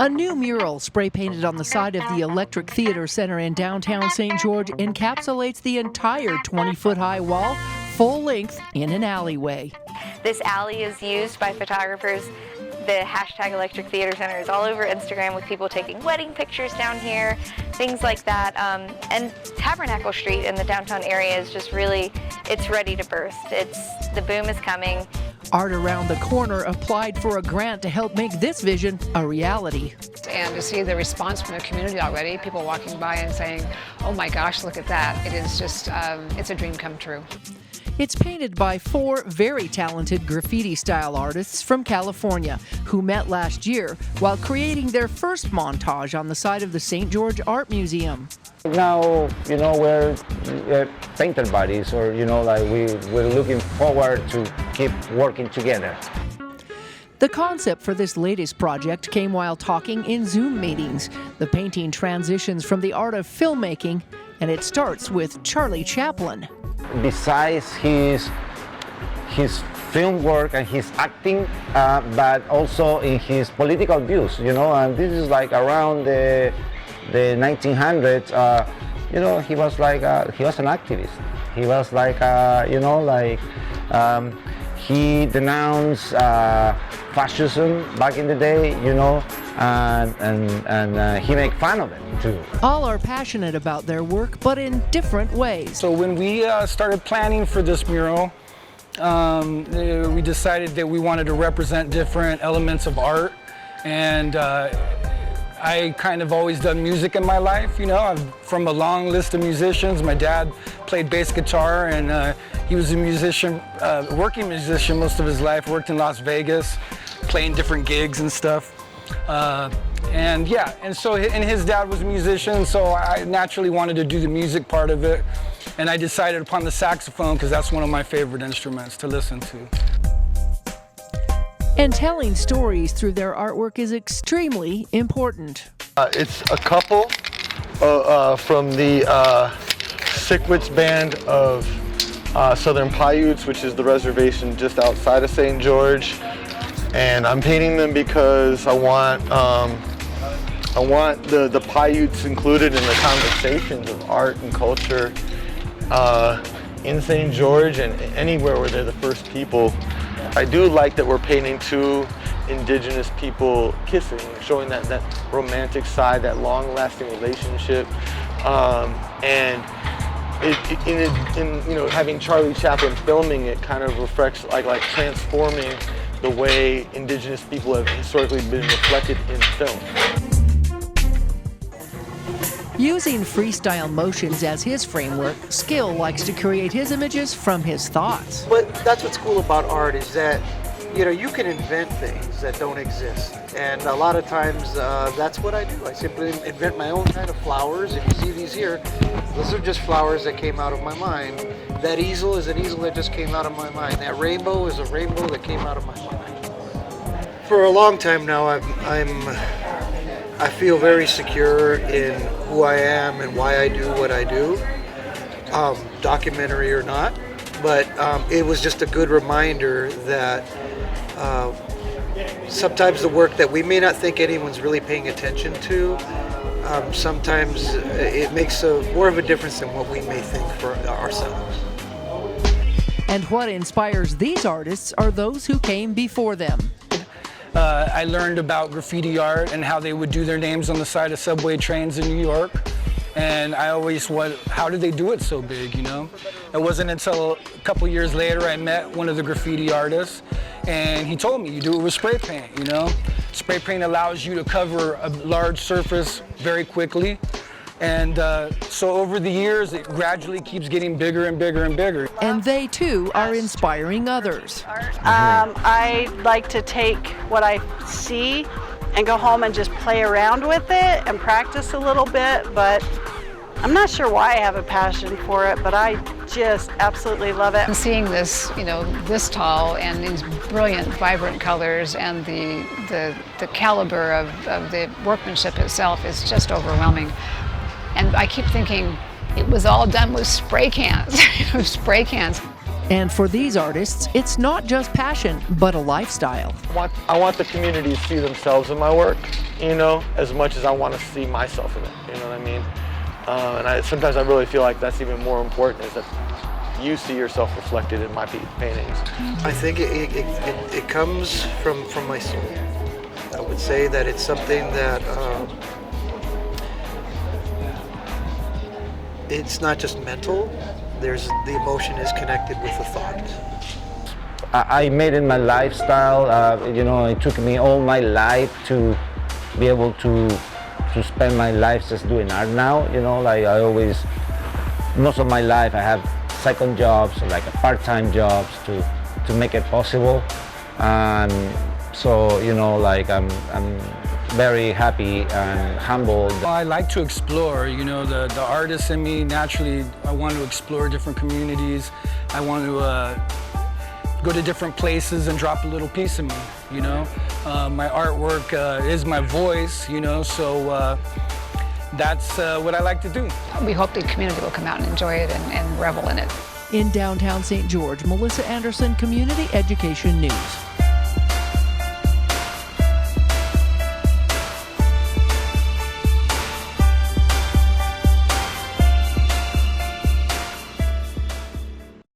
A new mural spray-painted on the side of the Electric Theater Center in downtown St. George encapsulates the entire 20-foot-high wall, full length, in an alleyway. This alley is used by photographers. The hashtag Electric Theater Center is all over Instagram with people taking wedding pictures down here, things like that. And Tabernacle Street in the downtown area is just really, it's ready to burst. The boom is coming. Art Around the Corner applied for a grant to help make this vision a reality. And to see the response from the community already, people walking by and saying, oh my gosh, look at that. It is just, it's a dream come true. It's painted by 4 very talented graffiti-style artists from California who met last year while creating their first montage on the side of the St. George Art Museum. Now, we're painter buddies, or, we're looking forward to keep working together. The concept for this latest project came while talking in Zoom meetings. The painting transitions from the art of filmmaking, and it starts with Charlie Chaplin. Besides his film work and his acting, but also in his political views, and this is like around the 1900s, he was like, he was an activist. He was like, he denounced fascism back in the day, and he made fun of it too. All are passionate about their work, but in different ways. So when we started planning for this mural, we decided that we wanted to represent different elements of art, and I kind of always done music in my life, I'm from a long list of musicians. My dad played bass guitar, and he was a musician, working musician most of his life, worked in Las Vegas, playing different gigs and stuff. And his dad was a musician, so I naturally wanted to do the music part of it. And I decided upon the saxophone because that's one of my favorite instruments to listen to. And telling stories through their artwork is extremely important. It's a couple from the Sickwitz Band of Southern Paiutes, which is the reservation just outside of St. George. And I'm painting them because I want the Paiutes included in the conversations of art and culture in St. George and anywhere where they're the first people. I do like that we're painting 2 indigenous people kissing, showing that romantic side, that long-lasting relationship, and having Charlie Chaplin filming it kind of reflects like transforming the way indigenous people have historically been reflected in film. Using freestyle motions as his framework, Skill likes to create his images from his thoughts. But that's what's cool about art is that, you can invent things that don't exist. And a lot of times, that's what I do. I simply invent my own kind of flowers. If you see these here, those are just flowers that came out of my mind. That easel is an easel that just came out of my mind. That rainbow is a rainbow that came out of my mind. For a long time now, I feel very secure in who I am and why I do what I do, documentary or not. But it was just a good reminder that sometimes the work that we may not think anyone's really paying attention to, sometimes it makes more of a difference than what we may think for ourselves. And what inspires these artists are those who came before them. I learned about graffiti art and how they would do their names on the side of subway trains in New York. And I always wondered, how did they do it so big, It wasn't until a couple years later I met one of the graffiti artists, and he told me, you do it with spray paint, Spray paint allows you to cover a large surface very quickly. And so over the years, it gradually keeps getting bigger and bigger and bigger. And they, too, are inspiring others. I like to take what I see and go home and just play around with it and practice a little bit, but I'm not sure why I have a passion for it, but I just absolutely love it. And seeing this, this tall and these brilliant, vibrant colors and the caliber of the workmanship itself is just overwhelming. And I keep thinking it was all done with spray cans, spray cans. And for these artists, it's not just passion, but a lifestyle. I want the community to see themselves in my work, you know, as much as I want to see myself in it, you know what I mean? Sometimes I really feel like that's even more important, is that you see yourself reflected in my paintings. I think it comes from my soul. I would say that it's something that it's not just mental. The emotion is connected with the thought. I made it my lifestyle. You know, it took me all my life to be able to spend my life just doing art now. You know, like most of my life I have second jobs, like part-time jobs to make it possible. So, you know, like I'm very happy and humbled. I like to explore, you know, the artist in me, naturally, I want to explore different communities. I want to go to different places and drop a little piece of me, you know. My artwork is my voice, you know, so that's what I like to do. We hope the community will come out and enjoy it and revel in it. In downtown St. George, Melissa Anderson, Community Education News.